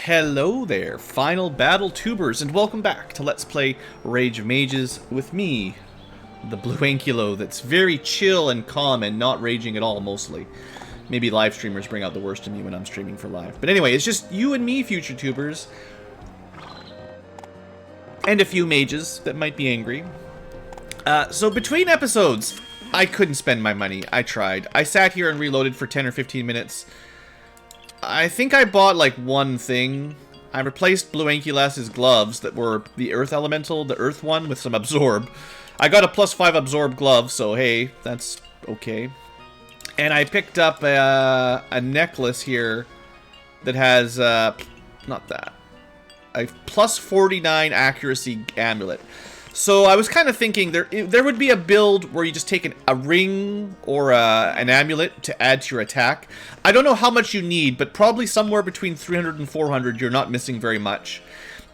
Hello there, final battle tubers, and welcome back to Let's Play Rage of Mages with me, the BlueAnkylo that's very chill and calm and not raging at all, mostly. Maybe live streamers bring out the worst in me when I'm streaming for live. But anyway, it's just you and me, future tubers. And a few mages that might be angry. So between episodes, I couldn't spend my money. I tried. I sat here and reloaded for 10 or 15 minutes. I think I bought like one thing. I replaced BlueAnkylo's gloves that were the Earth Elemental, the Earth one, with some Absorb. I got a +5 Absorb glove, so hey, that's okay. And I picked up a necklace here that has, not that, a +49 accuracy amulet. So I was kind of thinking there would be a build where you just take a ring or an amulet to add to your attack. I don't know how much you need, but probably somewhere between 300 and 400 you're not missing very much.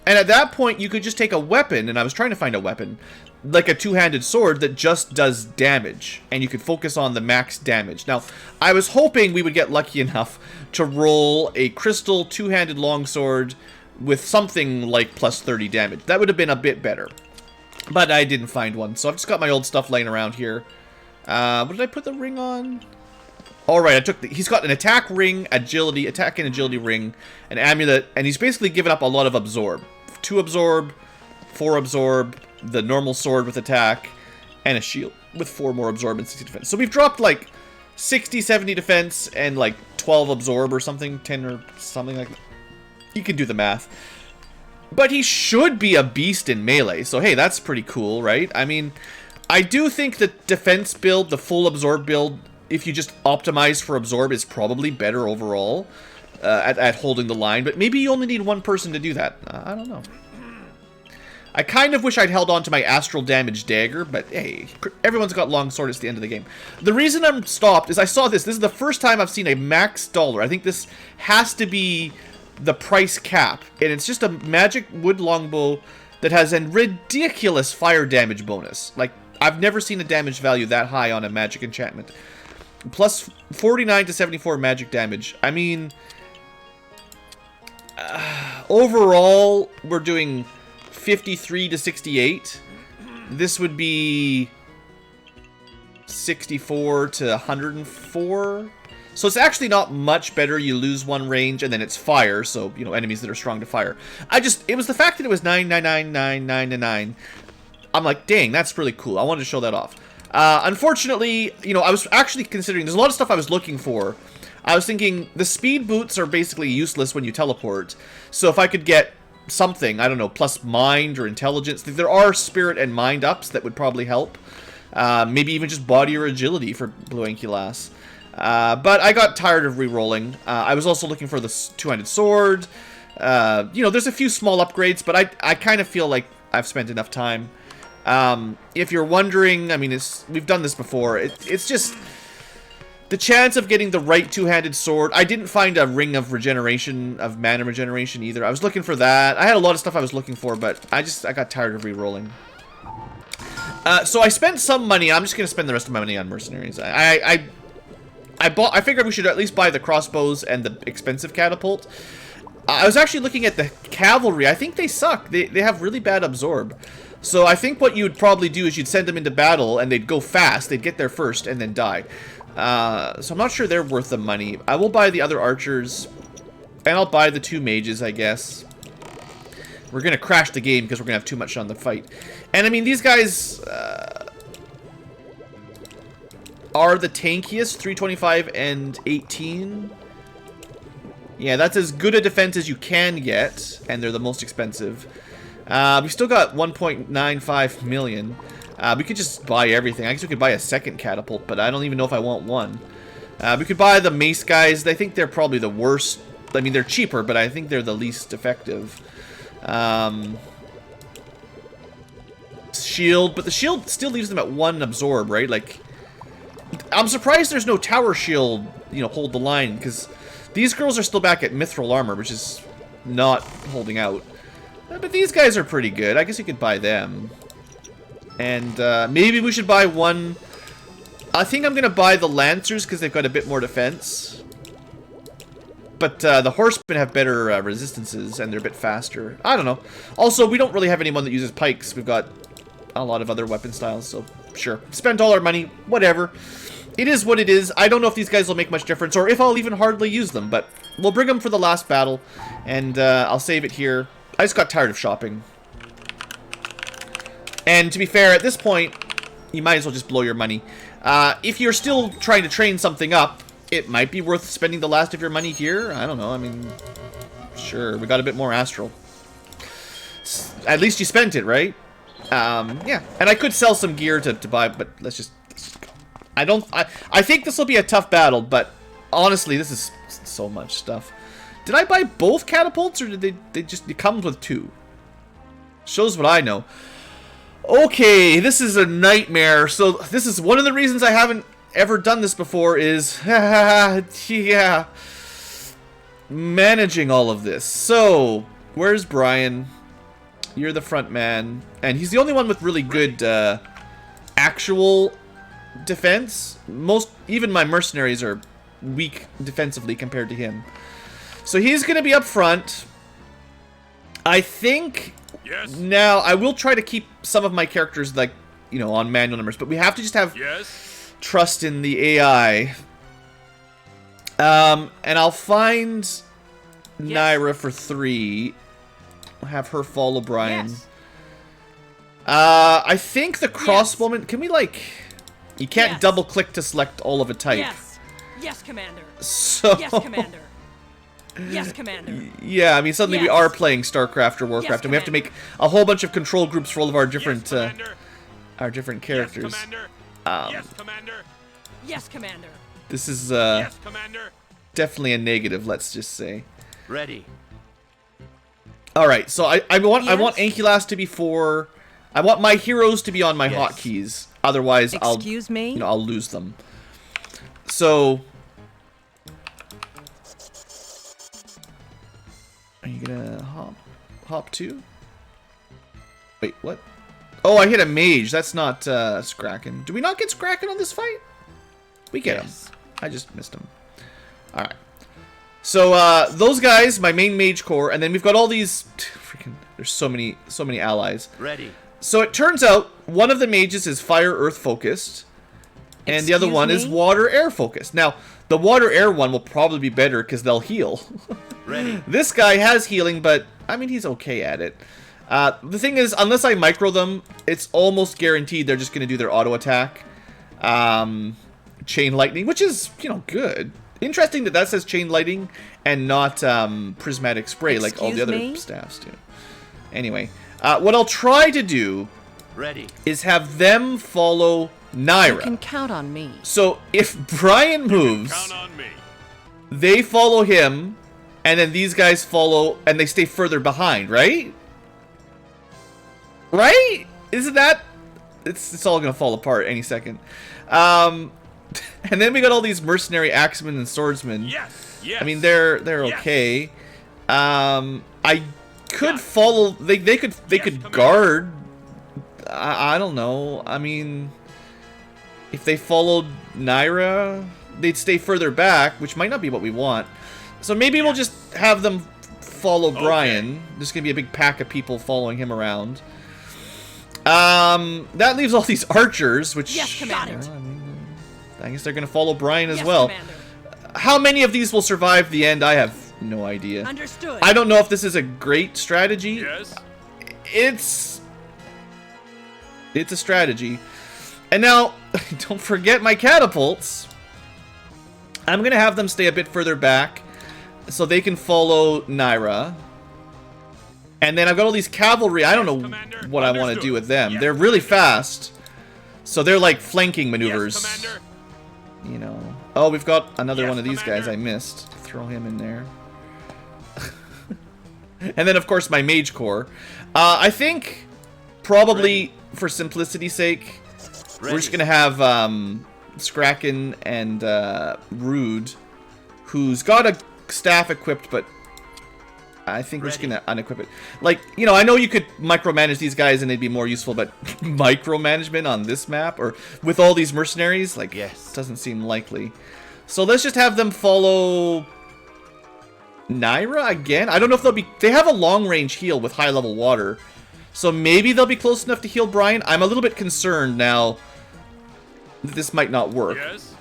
And at that point you could just take a weapon, and I was trying to find a weapon, like a two-handed sword that just does damage, and you could focus on the max damage. Now, I was hoping we would get lucky enough to roll a crystal two-handed longsword with something like +30 damage. That would have been a bit better. But I didn't find one, so I've just got my old stuff laying around here. What did I put the ring on? Alright, I took he's got an attack ring, agility, attack and agility ring, an amulet, and he's basically given up a lot of absorb. 2 absorb, 4 absorb, the normal sword with attack, and a shield with 4 more absorb and 60 defense. So we've dropped like 60, 70 defense and like 12 absorb or something, 10 or something like that. You can do the math. But he should be a beast in melee, so hey, that's pretty cool, right? I mean, I do think the defense build, the full absorb build, if you just optimize for absorb, is probably better overall at holding the line, but maybe you only need one person to do that. I don't know. I kind of wish I'd held on to my astral damage dagger, but hey, everyone's got longsword. It's the end of the game. The reason I'm stopped is I saw this. This is the first time I've seen a max dollar. I think this has to be the price cap, and it's just a magic wood longbow that has a ridiculous fire damage bonus. Like, I've never seen a damage value that high on a magic enchantment. Plus 49 to 74 magic damage. I mean, overall, we're doing 53 to 68. This would be 64 to 104. So it's actually not much better. You lose 1 range, and then it's fire, so, you know, enemies that are strong to fire. It was the fact that it was 9999999. I'm like, dang, that's really cool. I wanted to show that off. Unfortunately, you know, I was actually considering, there's a lot of stuff I was looking for. I was thinking, the speed boots are basically useless when you teleport. So if I could get something, I don't know, plus mind or intelligence. There are spirit and mind ups that would probably help. Maybe even just body or agility for BlueAnkylo. But I got tired of re-rolling. I was also looking for the two-handed sword. You know, there's a few small upgrades, but I kind of feel like I've spent enough time. If you're wondering, I mean, we've done this before. It's just the chance of getting the right two-handed sword. I didn't find a ring of regeneration, of mana regeneration either. I was looking for that. I had a lot of stuff I was looking for, but I got tired of re-rolling. So I spent some money. I'm just going to spend the rest of my money on mercenaries. I figured we should at least buy the crossbows and the expensive catapult. I was actually looking at the cavalry. I think they suck. They have really bad absorb. So I think what you would probably do is you'd send them into battle, and they'd go fast. They'd get there first and then die. So I'm not sure they're worth the money. I will buy the other archers, and I'll buy the 2 mages, I guess. We're going to crash the game because we're going to have too much on the fight. And I mean, these guys are the tankiest, 325 and 18. Yeah, that's as good a defense as you can get, and they're the most expensive. We still got 1.95 million. We could just buy everything. I guess we could buy a second catapult, but I don't even know if I want one. We could buy the mace guys. I think they're probably the worst. I mean, they're cheaper, but I think they're the least effective. Shield, but the shield still leaves them at 1 absorb, right? Like, I'm surprised there's no tower shield, you know, hold the line, because these girls are still back at mithril armor, which is not holding out. But these guys are pretty good. I guess you could buy them. And maybe we should buy one. I think I'm going to buy the Lancers because they've got a bit more defense. But the horsemen have better resistances, and they're a bit faster. I don't know. Also, we don't really have anyone that uses pikes. We've got a lot of other weapon styles, so sure. Spent all our money, whatever. It is what it is. I don't know if these guys will make much difference, or if I'll even hardly use them, but we'll bring them for the last battle, and I'll save it here. I just got tired of shopping. And to be fair, at this point, you might as well just blow your money. If you're still trying to train something up, it might be worth spending the last of your money here. I don't know. I mean, sure. We got a bit more astral. At least you spent it, right? Yeah. And I could sell some gear to buy, but let's just go. I think this will be a tough battle, but honestly, this is so much stuff. Did I buy both catapults, or did they just... It comes with 2. Shows what I know. Okay, this is a nightmare. So this is one of the reasons I haven't ever done this before is, yeah, managing all of this. So, where's Brian? You're the front man, and he's the only one with really good actual defense. Even my mercenaries are weak defensively compared to him. So he's gonna be up front. I think now I will try to keep some of my characters, like, you know, on manual numbers, but we have to just have trust in the AI. And I'll find Naira for 3. I'll have her follow Brian. I think the crossbowman... Can we, like... You can't double click to select all of a type. Yes, Commander. So... Yes, Commander. Yes, Commander. Yeah, I mean, suddenly we are playing StarCraft or Warcraft, and we have to make a whole bunch of control groups for all of our different characters. Yes, Commander. Yes, Commander. Yes, Commander. This is yes, Commander. Definitely a negative, let's just say. Ready. All right, so I want Ankylad to be 4. I want my heroes to be on my hotkeys. Otherwise, I'll lose them. So, are you gonna hop 2? Wait, what? Oh, I hit a mage. That's not Scracken. Do we not get Scracken on this fight? We get him. I just missed him. All right. So those guys, my main mage corps, and then we've got all these. Freaking, there's so many allies. Ready. So it turns out one of the mages is fire earth focused, and the other one is water air focused. Now the water air one will probably be better because they'll heal. Ready. This guy has healing, but I mean he's okay at it. The thing is, unless I micro them, it's almost guaranteed they're just going to do their auto attack. Chain lightning, which is, you know, good. Interesting that says chain lightning and not prismatic spray like all the other staffs do. Anyway, what I'll try to do is have them follow Naira. You can count on me. So if Brian moves, they follow him, and then these guys follow, and they stay further behind, right? Right? Isn't that... It's all gonna fall apart any second. And then we got all these mercenary axemen and swordsmen. I mean, they're okay. I could follow... They could guard. I don't know. I mean, if they followed Naira, they'd stay further back, which might not be what we want. So maybe we'll just have them follow Brian. There's gonna be a big pack of people following him around. That leaves all these archers, which... Yes, Commander. I guess they're gonna follow Brian as well. Commander. How many of these will survive the end? I have no idea. Understood. I don't know if this is a great strategy. It's a strategy. And now, don't forget my catapults. I'm gonna have them stay a bit further back so they can follow Naira. And then I've got all these cavalry. I don't know what I want to do with them. They're really fast. So they're like flanking maneuvers. You know. Oh, we've got another one of these guys I missed. Throw him in there. And then, of course, my mage corps. I think, probably, for simplicity's sake, we're just going to have Scracken and Rude, who's got a staff equipped, but I think we're just going to unequip it. Like, you know, I know you could micromanage these guys and they'd be more useful, but micromanagement on this map, or with all these mercenaries, like, doesn't seem likely. So let's just have them follow Naira again? I don't know if they'll be... They have a long-range heal with high-level water. So maybe they'll be close enough to heal Brian. I'm a little bit concerned now that this might not work. Yes.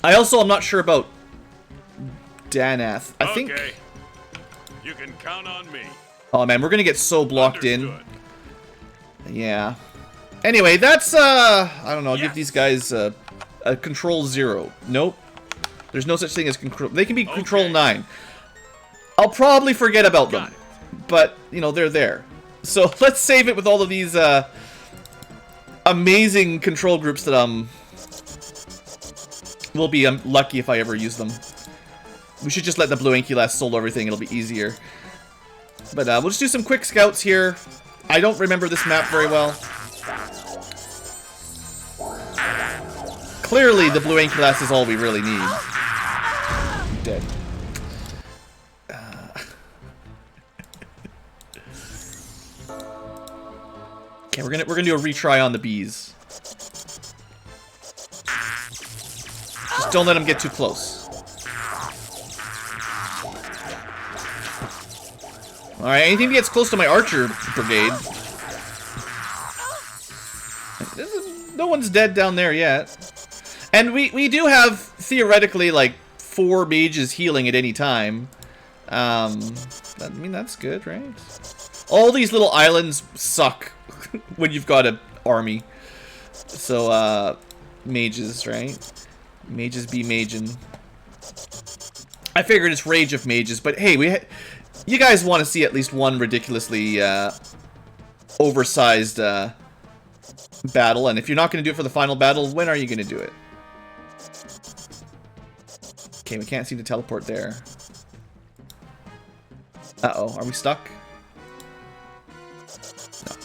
I also am not sure about Danath. I think... You can count on me. Oh man, we're gonna get so blocked in. Yeah. Anyway, that's I don't know, I'll give these guys a control 0. Nope. There's no such thing as control. They can be control 9. I'll probably forget about them. But, you know, they're there. So let's save it with all of these amazing control groups that will be lucky if I ever use them. We should just let the BlueAnkylo solo everything, it'll be easier. But we'll just do some quick scouts here. I don't remember this map very well. Clearly, the BlueAnkylo is all we really need. Dead. Okay, we're gonna do a retry on the bees. Just don't let them get too close. Alright, anything that gets close to my archer brigade. No one's dead down there yet. And we do have, theoretically, like, 4 mages healing at any time. I mean, that's good, right? All these little islands suck when you've got an army. So, mages, right? Mages be magin'. I figured it's Rage of Mages, but hey, you guys want to see at least one ridiculously oversized battle, and if you're not going to do it for the final battle, when are you going to do it? Okay, we can't seem to teleport there. Uh-oh, are we stuck? No.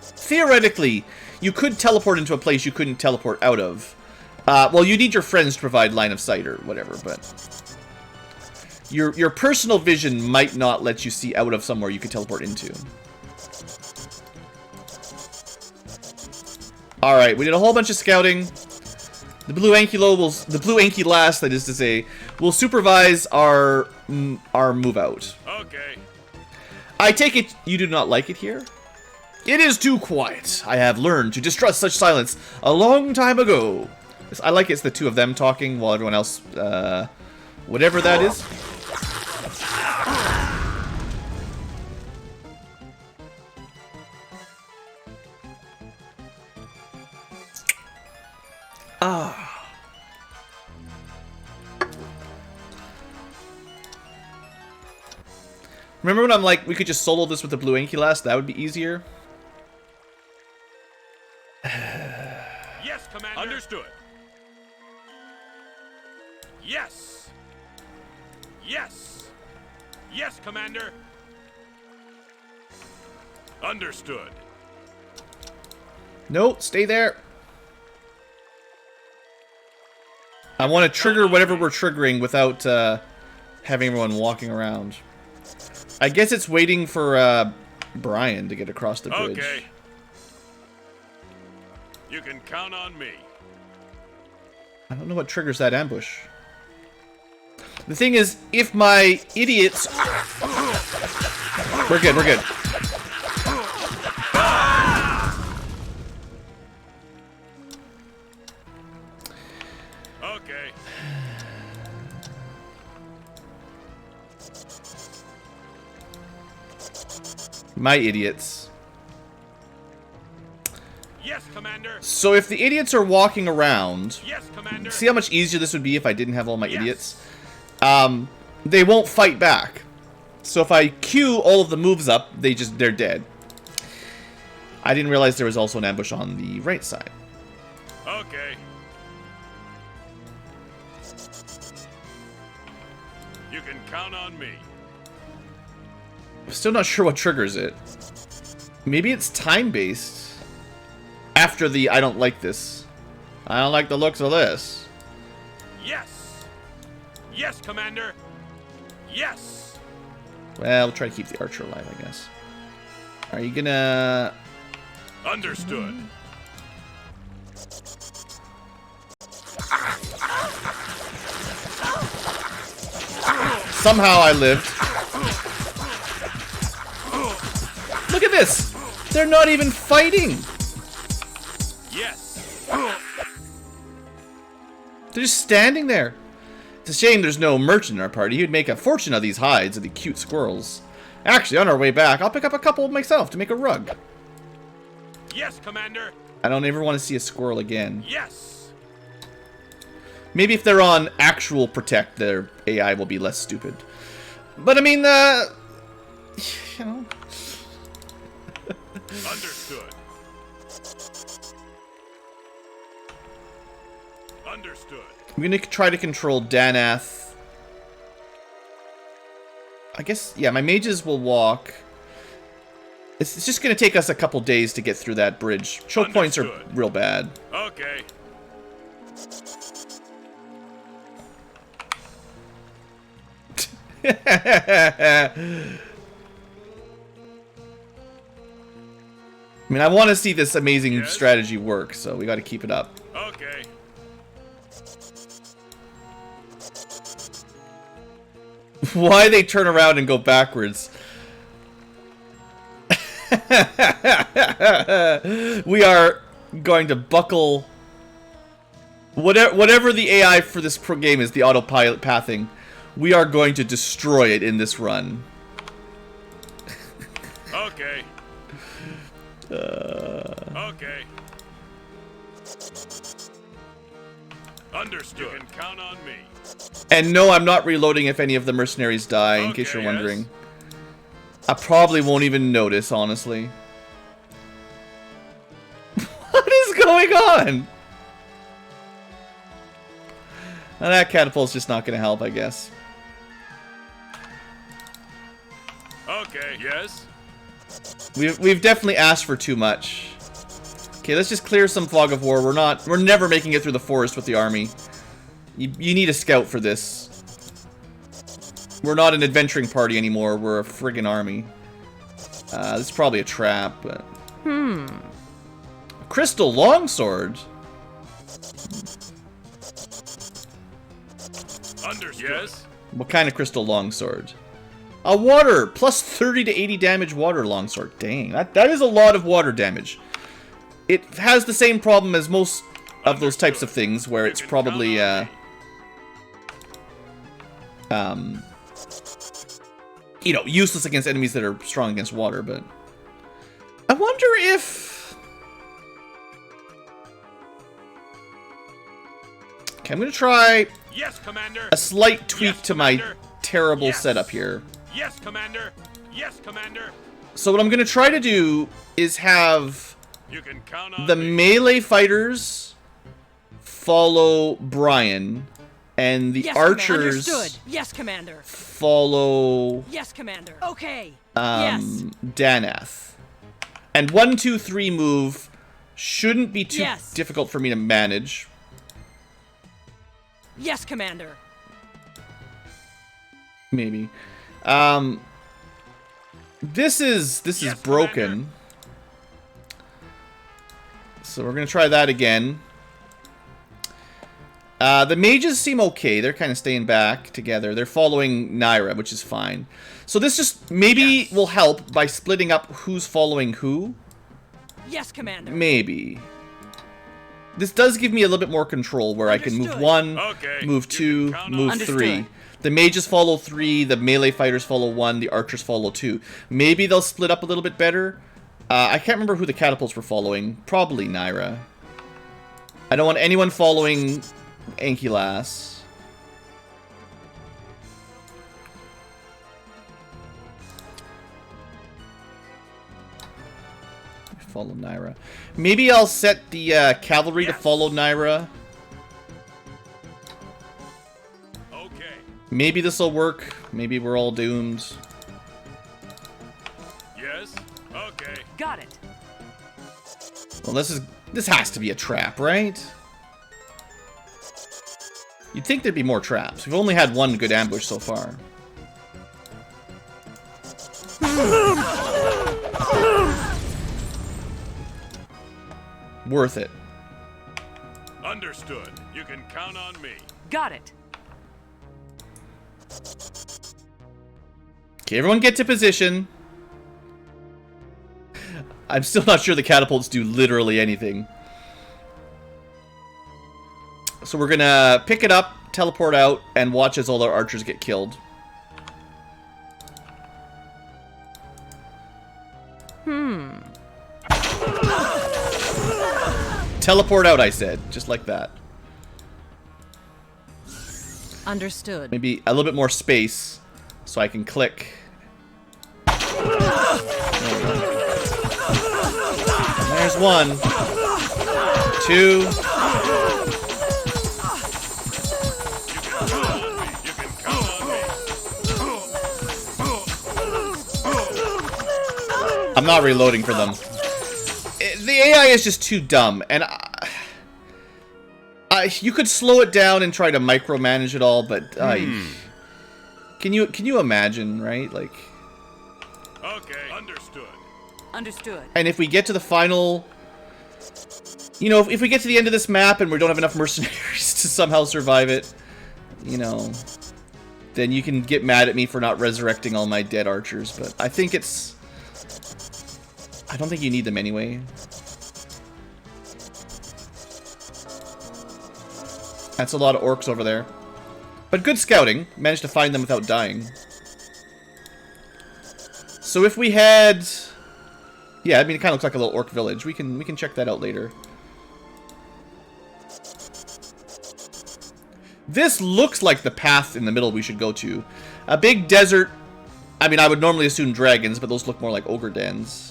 Theoretically, you could teleport into a place you couldn't teleport out of. Well, you need your friends to provide line of sight or whatever, but... Your personal vision might not let you see out of somewhere you could teleport into. Alright, we did a whole bunch of scouting. The BlueAnkylo, that is to say, will supervise our move out. Okay. I take it you do not like it here? It is too quiet. I have learned to distrust such silence a long time ago. I like it's the two of them talking while everyone else, whatever that is. Remember when I'm like, we could just solo this with the BlueAnkylo? That would be easier. Yes, Commander. Understood. Yes. Yes. Yes, Commander. Understood. No, stay there. I want to trigger whatever we're triggering without having everyone walking around. I guess it's waiting for Brian to get across the bridge. Okay. You can count on me. I don't know what triggers that ambush. The thing is, if my idiots... We're good, we're good. Okay. My idiots. Yes, Commander. So if the idiots are walking around... Yes, Commander. See how much easier this would be if I didn't have all my idiots? They won't fight back. So if I queue all of the moves up, they're dead. I didn't realize there was also an ambush on the right side. Okay. You can count on me. I'm still not sure what triggers it. Maybe it's time-based. After the I don't like this. I don't like the looks of this. Yes. Yes, Commander. Yes. Well, we'll try to keep the archer alive, I guess. Are you gonna... Understood. Somehow I lived. Look at this! They're not even fighting! Yes. They're just standing there. It's a shame there's no merchant in our party. He'd make a fortune of these hides of the cute squirrels. Actually, on our way back, I'll pick up a couple myself to make a rug. Yes, Commander. I don't ever want to see a squirrel again. Yes. Maybe if they're on actual Protect, their AI will be less stupid. But I mean, you know. Understood. Understood. I'm gonna try to control Danath. I guess, yeah, my mages will walk. It's just gonna take us a couple days to get through that bridge. Choke points are real bad. Okay. I mean, I want to see this amazing strategy work, so we got to keep it up. Okay. Why they turn around and go backwards? We are going to buckle whatever the AI for this pro game is, the autopilot pathing. We are going to destroy it in this run. Okay. Okay. Understood. You can count on me. And no, I'm not reloading if any of the mercenaries die, in case you're wondering. Yes. I probably won't even notice, honestly. What is going on? Well, that catapult's just not going to help, I guess. Okay, yes. We've definitely asked for too much. Okay, let's just clear some fog of war. We're never making it through the forest with the army. You need a scout for this. We're not an adventuring party anymore. We're a friggin' army. This is probably a trap, but... Crystal longsword? Understood. Yes. What kind of crystal longsword? A water! Plus 30 to 80 damage water longsword. Dang, that is a lot of water damage. It has the same problem as most of those types of things, where it's probably, you know, useless against enemies that are strong against water, but... I wonder if... Okay, I'm gonna try Yes, Commander. a slight tweak Yes, to my Commander. terrible Yes. setup here. Yes, Commander. Yes, Commander. So what I'm gonna try to do is have You can count on the me. melee fighters follow Brian, and the Yes, archers Commander. Understood. Yes, Commander. follow Yes, Commander. Okay. Yes. Danath. And 1, 2, 3 move shouldn't be too Yes. difficult for me to manage. Yes, Commander. Maybe. This is Yes, broken. Commander. So we're gonna try that again. The mages seem okay. They're kind of staying back together. They're following Naira, which is fine. So this just maybe will help by splitting up who's following who. Yes, Commander. Maybe. This does give me a little bit more control, where I can move Understood. 1, Okay, move you 2, can count on move me. 3. Understood. The mages follow 3, the melee fighters follow 1, the archers follow 2. Maybe they'll split up a little bit better. I can't remember who the catapults were following. Probably Naira. I don't want anyone following Ankylad. Follow Naira. Maybe I'll set the cavalry to Yes. follow Naira. Okay. Maybe this will work. Maybe we're all doomed. Yes. Okay. Got it. Well, this has to be a trap, right? You'd think there'd be more traps. We've only had one good ambush so far. Worth it. Understood. You can count on me. Got it. Okay, everyone get to position. I'm still not sure the catapults do literally anything. So we're gonna pick it up, teleport out, and watch as all our archers get killed. Teleport out, I said. Just like that. Understood. Maybe a little bit more space so I can click. There's one. Two. I'm not reloading for them. The AI is just too dumb, and you could slow it down and try to micromanage it all, but can you imagine, right? Like, Okay, understood. Understood. and if we get to the final, you know, if we get to the end of this map and we don't have enough mercenaries to somehow survive it, you know, then you can get mad at me for not resurrecting all my dead archers. But I think it's, I don't think you need them anyway. That's a lot of orcs over there. But good scouting. Managed to find them without dying. So if we had... Yeah, I mean, it kind of looks like a little orc village. We can check that out later. This looks like the path in the middle we should go to. A big desert. I mean, I would normally assume dragons, but those look more like ogre dens.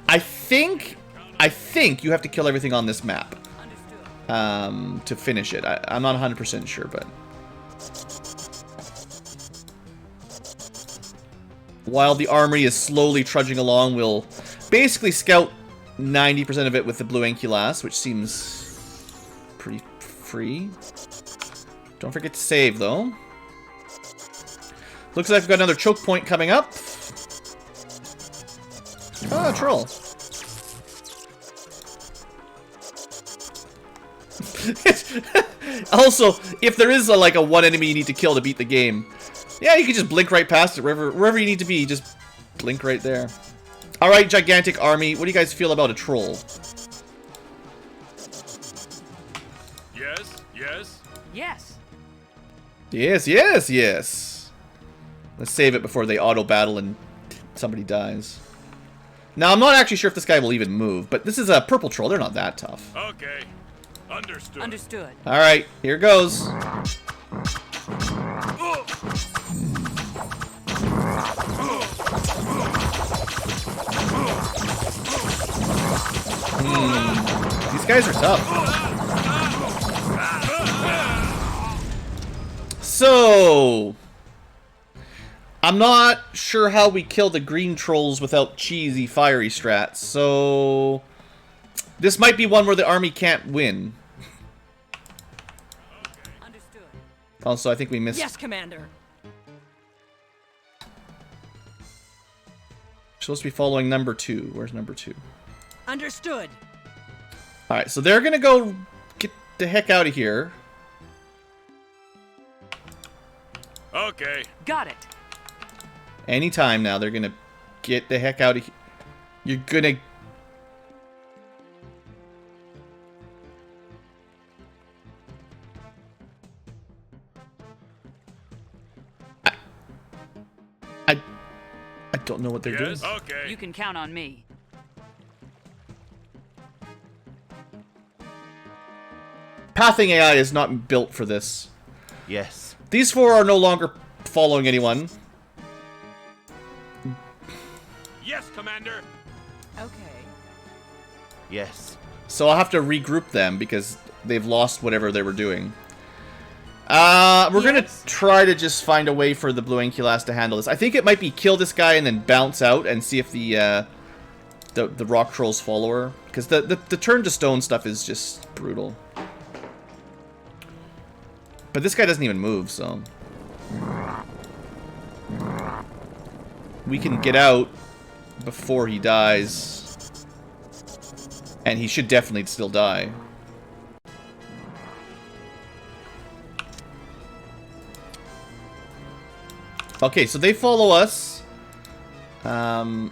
I think you have to kill everything on this map to finish it. I'm not 100% sure, but... While the army is slowly trudging along, we'll basically scout 90% of it with the BlueAnkylo I, which seems pretty free. Don't forget to save, though. Looks like we've got another choke point coming up. Ah, troll. Also, if there is like a one enemy you need to kill to beat the game, yeah, you can just blink right past it. Wherever you need to be, just blink right there. Alright, gigantic army. What do you guys feel about a troll? Yes, yes. Yes. Yes, yes, yes. Let's save it before they auto-battle and somebody dies. Now, I'm not actually sure if this guy will even move, but this is a purple troll. They're not that tough. Okay, understood. Understood. Alright, here goes. These guys are tough. So, I'm not sure how we kill the green trolls without cheesy fiery strats. So, this might be one where the army can't win. Understood. Also, I think we missed. Yes, Commander. Supposed to be following number 2. Where's number 2? Understood. Alright, so they're gonna go get the heck out of here. Okay. Got it. Anytime now, they're gonna get the heck out of here. You're gonna... I don't know what they're doing. Yes, okay. You can count on me. Pathing AI is not built for this. Yes. These 4 are no longer following anyone. Yes, Commander. Okay. Yes. So I'll have to regroup them because they've lost whatever they were doing. We're gonna try to just find a way for the BlueAnkylo I to handle this. I think it might be kill this guy and then bounce out and see if the rock trolls follow her. Because the turn to stone stuff is just brutal. But this guy doesn't even move, so... We can get out before he dies. And he should definitely still die. Okay, so they follow us. I'm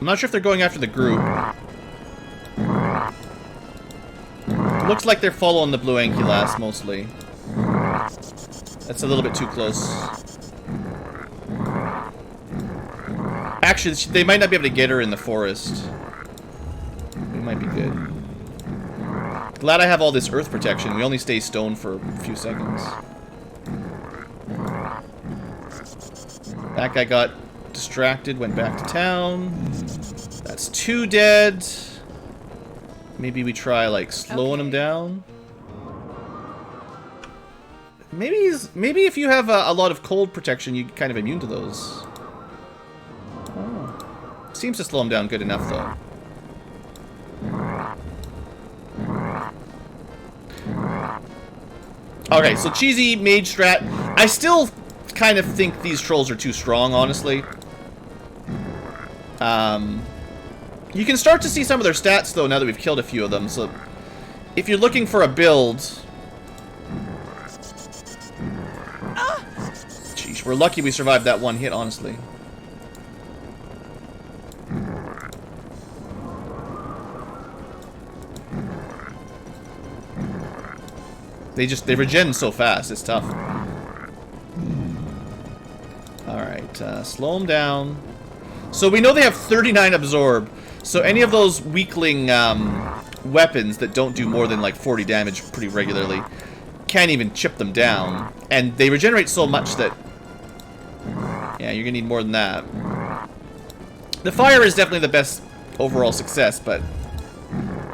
not sure if they're going after the group. Looks like they're following the BlueAnkylo mostly. That's a little bit too close. Actually, they might not be able to get her in the forest. We might be good. Glad I have all this earth protection. We only stay stoned for a few seconds. That guy got distracted, went back to town. That's 2 dead. Maybe we try, like, slowing him down. Maybe if you have a lot of cold protection, you're kind of immune to those. Oh. Seems to slow him down good enough, though. Okay, so cheesy mage strat. I still kind of think these trolls are too strong, honestly. You can start to see some of their stats, though, now that we've killed a few of them. So, if you're looking for a build... Jeez, we're lucky we survived that one hit, honestly. They regen so fast, it's tough. Alright, slow them down. So we know they have 39 absorb. So any of those weakling weapons that don't do more than like 40 damage pretty regularly can't even chip them down. And they regenerate so much that... Yeah, you're gonna need more than that. The fire is definitely the best overall success, but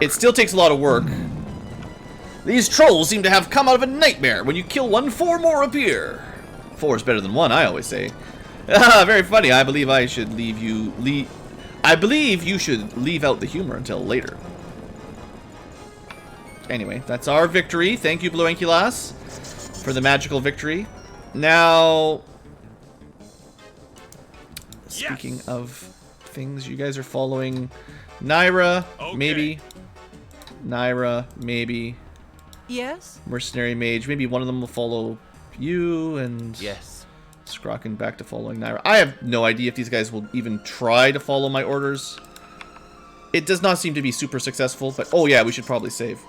it still takes a lot of work. These trolls seem to have come out of a nightmare. When you kill one, 4 more appear. 4 is better than 1, I always say. Ah, very funny. I believe I should leave you... I believe you should leave out the humor until later. Anyway, that's our victory. Thank you, BlueAnkylo, for the magical victory. Now... Speaking of things, you guys are following Naira, maybe. Naira, maybe. Yes? Mercenary Mage. Maybe one of them will follow you, and... Yes. Scrocken back to following Naira. I have no idea if these guys will even try to follow my orders. It does not seem to be super successful, but... Oh yeah, we should probably save.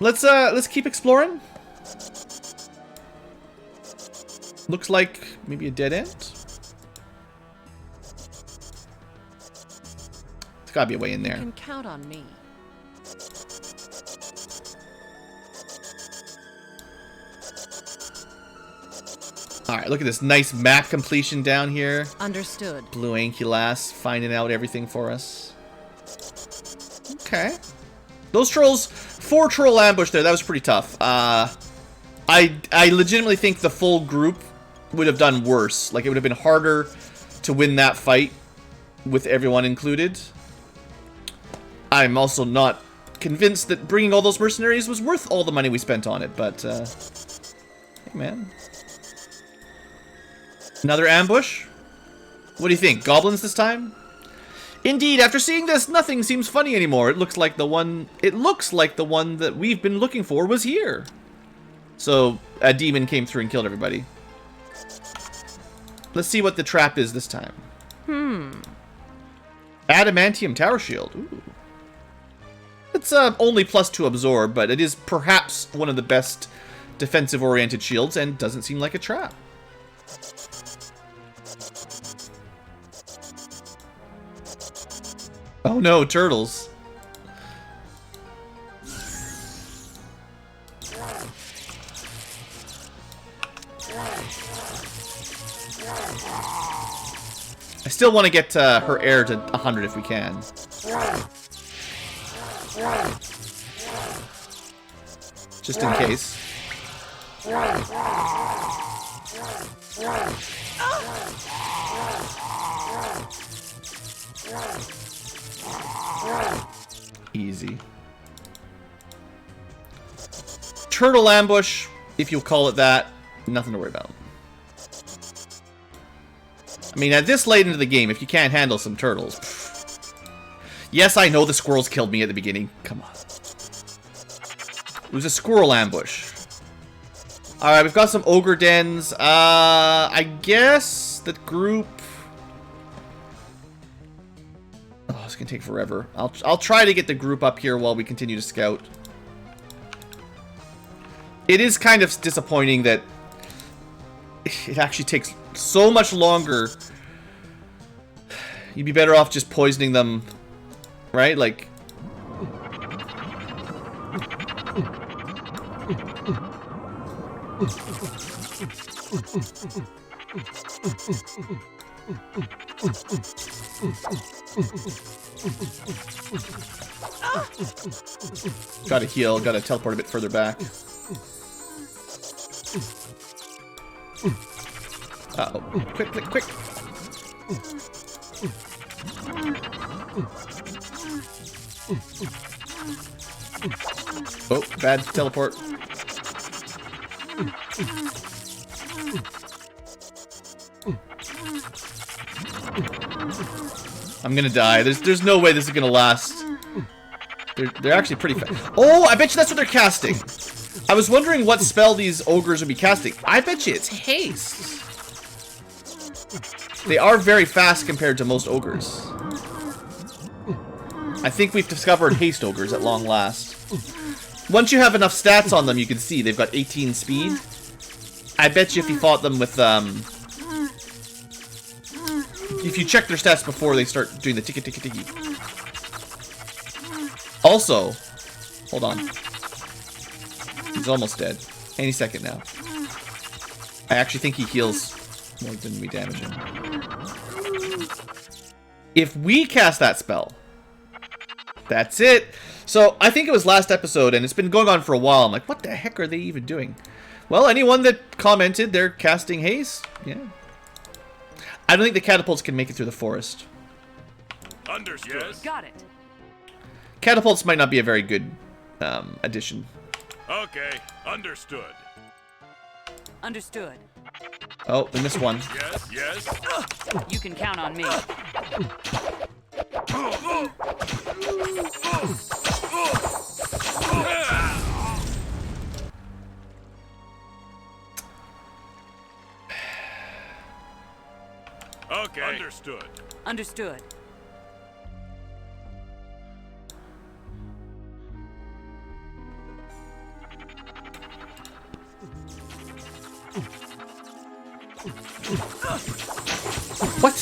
Let's keep exploring. Looks like maybe a dead end. There's gotta be a way in there. You can count on me. Alright, look at this nice map completion down here. Understood. BlueAnkylo finding out everything for us. Okay. Those trolls, 4 troll ambush there, that was pretty tough. I legitimately think the full group would have done worse. Like, it would have been harder to win that fight with everyone included. I'm also not convinced that bringing all those mercenaries was worth all the money we spent on it, but, hey man. Another ambush? What do you think? Goblins this time? Indeed, after seeing this, nothing seems funny anymore. It looks like the one that we've been looking for was here. So, a demon came through and killed everybody. Let's see what the trap is this time. Adamantium Tower Shield. Ooh. It's only +2 absorb, but it is perhaps one of the best defensive-oriented shields and doesn't seem like a trap. Oh no, turtles. I still want to get her air to 100 if we can. Just in case. Easy. Turtle ambush, if you'll call it that. Nothing to worry about. I mean, at this late into the game, if you can't handle some turtles... pff. Yes, I know the squirrels killed me at the beginning. Come on. It was a squirrel ambush. Alright, we've got some ogre dens. I guess the group... Oh, it's gonna take forever. I'll try to get the group up here while we continue to scout. It is kind of disappointing that it actually takes so much longer. You'd be better off just poisoning them, right? Like... Gotta heal, gotta teleport a bit further back. Uh-oh. Quick, quick, quick! Oh, bad teleport. I'm gonna die. There's no way this is gonna last. They're actually pretty fast. Oh, I bet you that's what they're casting. I was wondering what spell these ogres would be casting. I bet you it's haste. They are very fast compared to most ogres. I think we've discovered haste ogres at long last. Once you have enough stats on them, you can see they've got 18 speed. I bet you if you fought them with, if you check their stats before they start doing the tiki-tiki-tiki. Also, hold on. He's almost dead. Any second now. I actually think he heals more than we damage him. If we cast that spell, that's it. So, I think it was last episode, and it's been going on for a while. I'm like, what the heck are they even doing? Well, anyone that commented they're casting haste, yeah. I don't think the catapults can make it through the forest. Understood. Yes. Got it. Catapults might not be a very good addition. Okay, understood. Understood. Oh, we missed one. Yes, yes. You can count on me. Okay. Understood. Understood. What?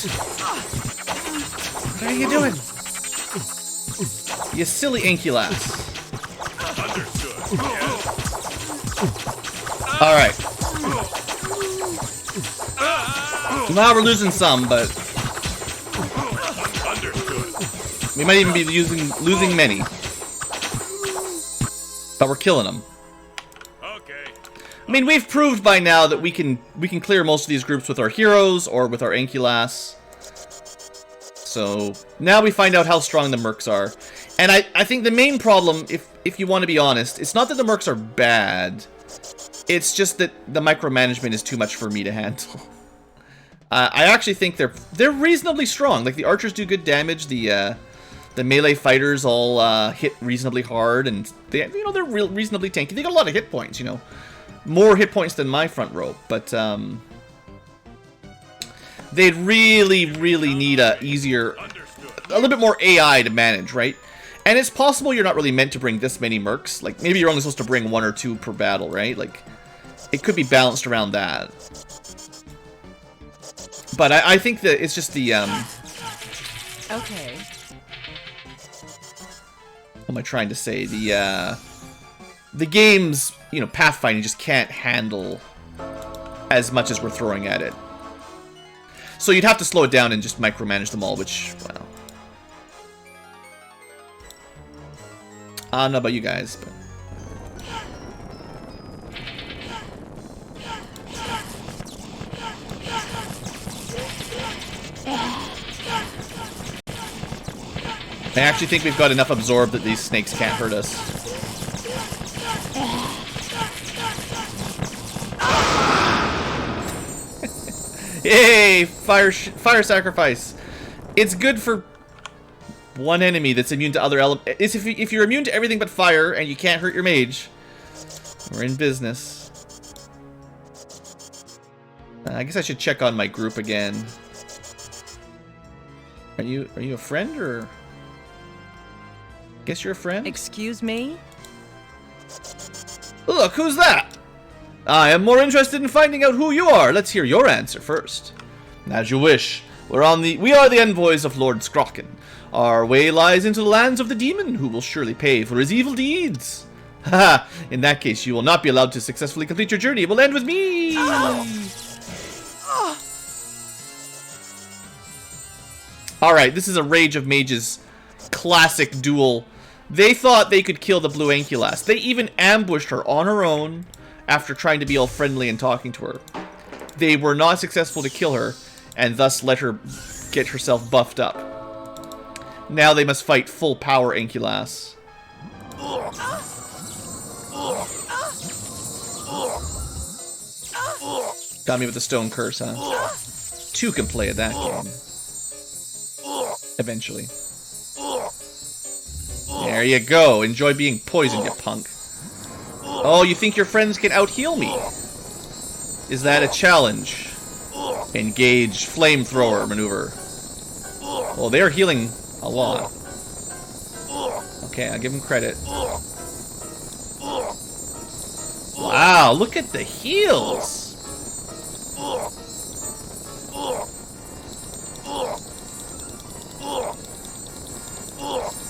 What are you doing? You silly Ankylad. Understood. Yes. Alright. Now we're losing some, but Understood. we might even be losing many. But we're killing them. Okay. I mean, we've proved by now that we can clear most of these groups with our heroes or with our Ankylad. So now we find out how strong the mercs are. And I think the main problem, if you want to be honest, it's not that the mercs are bad. It's just that the micromanagement is too much for me to handle. I actually think they're reasonably strong. Like, the archers do good damage. The melee fighters all hit reasonably hard, and they're reasonably tanky. They got a lot of hit points, more hit points than my front row. But they'd really need a little bit more AI to manage, right? And it's possible you're not really meant to bring this many mercs. Like, maybe you're only supposed to bring 1 or 2 per battle, right? Like, it could be balanced around that. But I think that it's just the, Okay. what am I trying to say? The game's, pathfinding just can't handle as much as we're throwing at it. So you'd have to slow it down and just micromanage them all, which, well... I don't know about you guys, but... I actually think we've got enough absorbed that these snakes can't hurt us. Yay! Fire sacrifice. It's good for one enemy that's immune to other elements. If you're immune to everything but fire and you can't hurt your mage, we're in business. I guess I should check on my group again. Are you a friend or? Guess you're a friend? Excuse me? Look, who's that? I am more interested in finding out who you are. Let's hear your answer first. As you wish. We are the envoys of Lord Scrocken. Our way lies into the lands of the demon, who will surely pay for his evil deeds. Haha, in that case, you will not be allowed to successfully complete your journey. It will end with me. Alright, this is a Rage of Mages classic duel. They thought they could kill the BlueAnkylo. They even ambushed her on her own after trying to be all friendly and talking to her. They were not successful to kill her, and thus let her get herself buffed up. Now they must fight full power Ankylad. Got me with the stone curse, huh? Two can play at that game. Eventually. There you go. Enjoy being poisoned, you punk. Oh, you think your friends can out-heal me? Is that a challenge? Engage flamethrower maneuver. Well, they're healing a lot. Okay, I'll give them credit. Wow, look at the heals!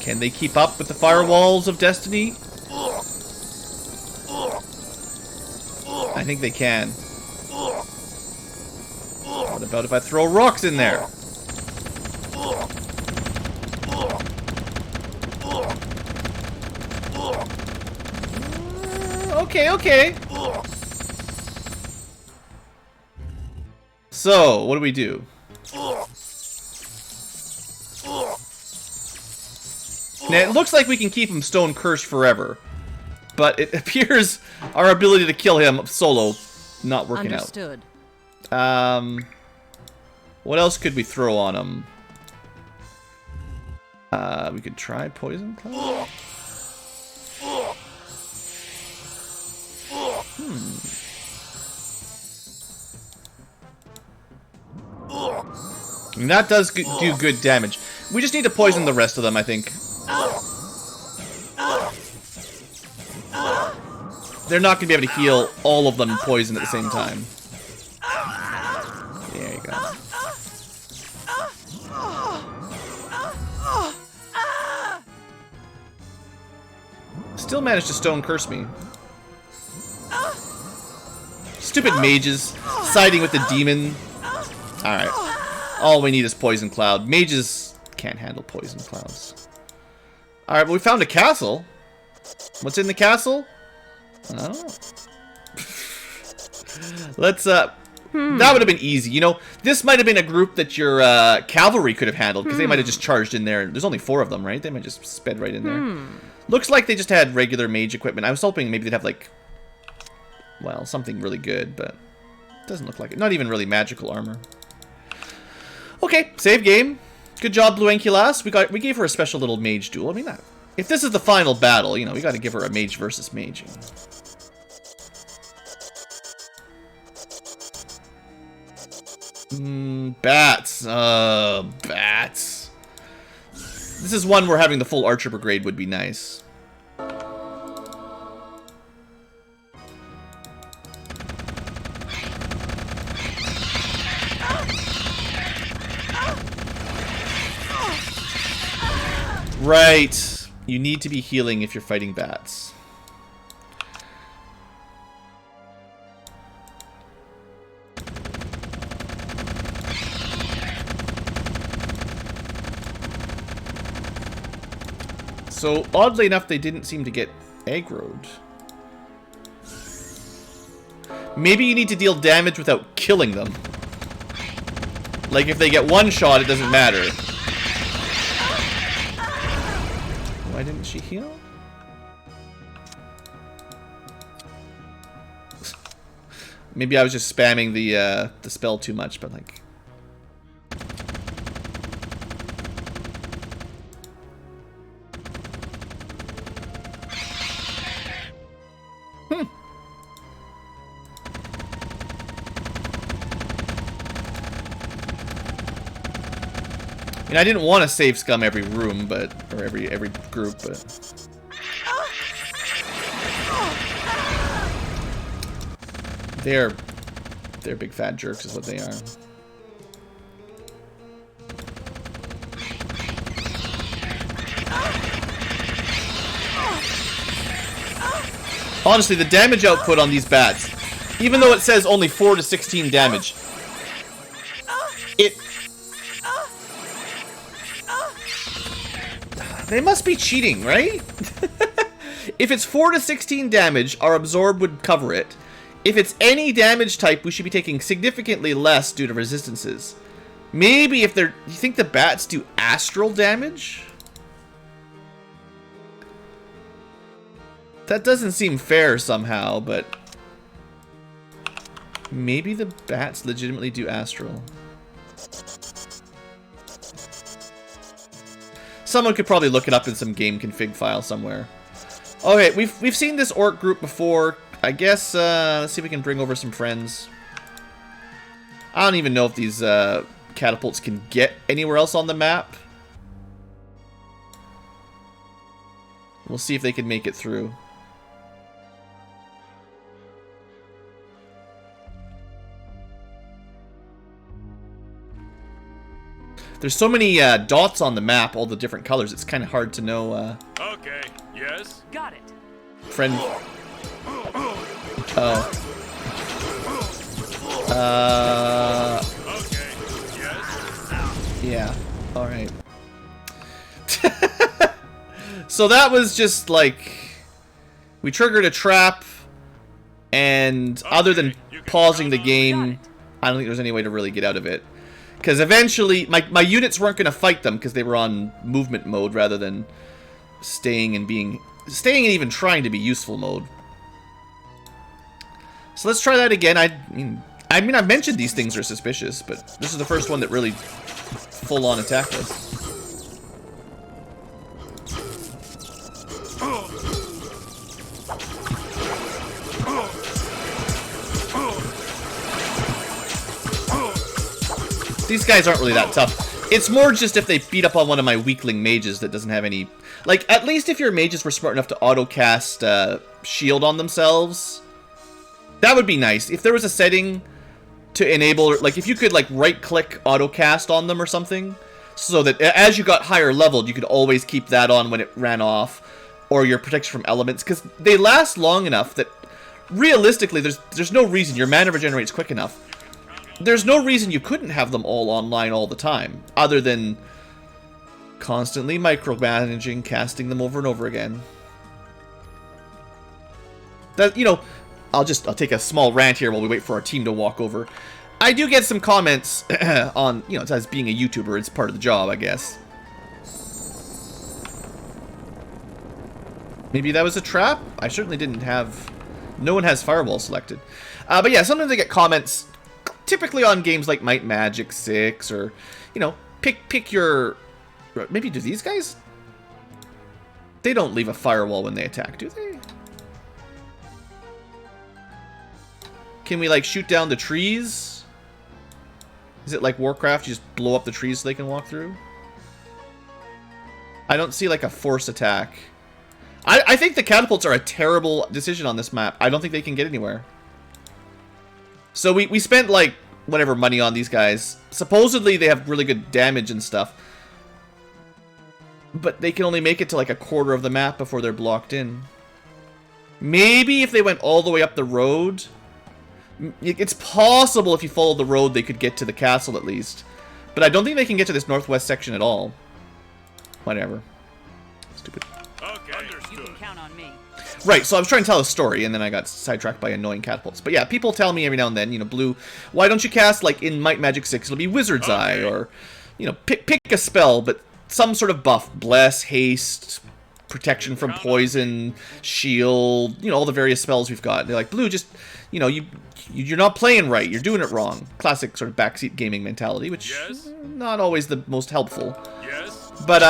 Can they keep up with the firewalls of destiny? I think they can. What about if I throw rocks in there? Okay, okay. So, what do we do? Now, it looks like we can keep him stone cursed forever, but it appears our ability to kill him solo not working Understood. out. What else could we throw on him? We could try poison cloud. I mean, that does do good damage. We just need to poison the rest of them, I think. They're not going to be able to heal all of them poison at the same time. There you go. Still managed to stone curse me. Stupid mages siding with the demon. Alright. All we need is poison cloud. Mages can't handle poison clouds. Alright, well, we found a castle. What's in the castle? Oh. Let's, that would have been easy. You know, this might have been a group that your cavalry could have handled, because they might have just charged in there. There's only 4 of them, right? They might just sped right in there. Looks like they just had regular mage equipment. I was hoping maybe they'd have, like, well, something really good, but it doesn't look like it. Not even really magical armor. Okay, save game. Good job, BlueAnkylo. We gave her a special little mage duel. I mean, if this is the final battle, you know, we got to give her a mage versus mage. Bats. Bats. This is one where having the full archer brigade would be nice. Right. You need to be healing if you're fighting bats. So, oddly enough, they didn't seem to get aggroed. Maybe you need to deal damage without killing them. Like, if they get one shot, it doesn't matter. Why didn't she heal? Maybe I was just spamming the spell too much, but like... I mean, I didn't want to save scum every room, but... Or every group, but... They're big fat jerks is what they are. Honestly, the damage output on these bats, even though it says only 4 to 16 damage, they must be cheating, right? If it's 4 to 16 damage, our absorb would cover it. If it's any damage type, we should be taking significantly less due to resistances. Maybe if they're... You think the bats do astral damage? That doesn't seem fair somehow, but... Maybe the bats legitimately do astral. Someone could probably look it up in some game config file somewhere. Okay, we've seen this orc group before. I guess, let's see if we can bring over some friends. I don't even know if these catapults can get anywhere else on the map. We'll see if they can make it through. There's so many dots on the map, all the different colors, it's kind of hard to know. Okay, yes. Got it. Friend... Oh. Okay, yes. Yeah. Alright. So that was just like... We triggered a trap, and other than pausing the game, I don't think there's any way to really get out of it. Because eventually, my units weren't going to fight them because they were on movement mode rather than staying and even trying to be useful mode. So let's try that again. I mean, I've mentioned these things are suspicious, but this is the first one that really full-on attacked us. These guys aren't really that tough. It's more just if they beat up on one of my weakling mages that doesn't have any... Like, at least if your mages were smart enough to auto-cast shield on themselves... That would be nice. If there was a setting to enable... Like, if you could, like, right-click auto-cast on them or something, so that as you got higher leveled, you could always keep that on when it ran off, or your protection from elements, because they last long enough that, realistically, there's no reason. Your mana regenerates quick enough. There's no reason you couldn't have them all online all the time, other than constantly micromanaging, casting them over and over again. That, you know, I'll take a small rant here while we wait for our team to walk over. I do get some comments on, you know, as being a YouTuber, it's part of the job, I guess. Maybe that was a trap? I certainly didn't have... No one has Firewall selected. But yeah, sometimes I get comments, typically on games like Might Magic 6, or, you know, pick your... Maybe do these guys? They don't leave a firewall when they attack, do they? Can we, like, shoot down the trees? Is it like Warcraft? You just blow up the trees so they can walk through? I don't see, like, a force attack. I think the catapults are a terrible decision on this map. I don't think they can get anywhere. So we spent, like, whatever money on these guys. Supposedly they have really good damage and stuff. But they can only make it to, like, a quarter of the map before they're blocked in. Maybe if they went all the way up the road... It's possible if you followed the road they could get to the castle at least. But I don't think they can get to this northwest section at all. Whatever. Stupid. Okay, understood. You can count on me. Right, so I was trying to tell a story, and then I got sidetracked by annoying catapults. But yeah, people tell me every now and then, you know, Blue, why don't you cast, like, in Might Magic 6, it'll be Wizard's Eye, or, you know, pick a spell, but some sort of buff. Bless, haste, protection from poison, shield, you know, all the various spells we've got. They're like, Blue, just, you know, you're not playing right. You're doing it wrong. Classic sort of backseat gaming mentality, which Yes. not always the most helpful. Yes. But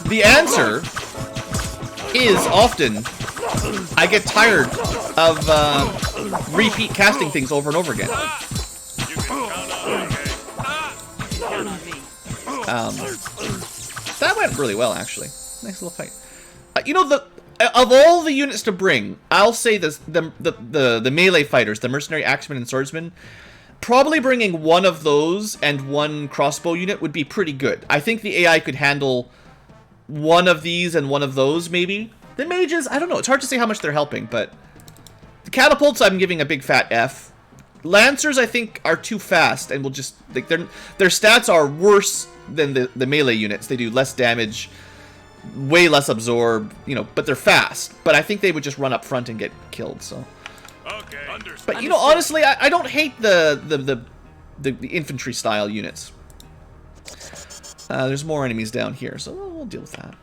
the answer is often I get tired of repeat casting things over and over again. You can count on me. Count on me. That went really well, actually. Nice little fight. You know, of all the units to bring, I'll say this: the melee fighters, the mercenary axemen and swordsmen, probably bringing one of those and one crossbow unit would be pretty good. I think the AI could handle one of these and one of those, maybe. The mages, I don't know. It's hard to say how much they're helping, but the catapults, I'm giving a big fat F. Lancers, I think, are too fast, and will just like their stats are worse than the melee units. They do less damage, way less absorb, you know, but they're fast. But I think they would just run up front and get killed. So, Okay. Understood. but you know, honestly, I don't hate the infantry style units. There's more enemies down here, so we'll deal with that.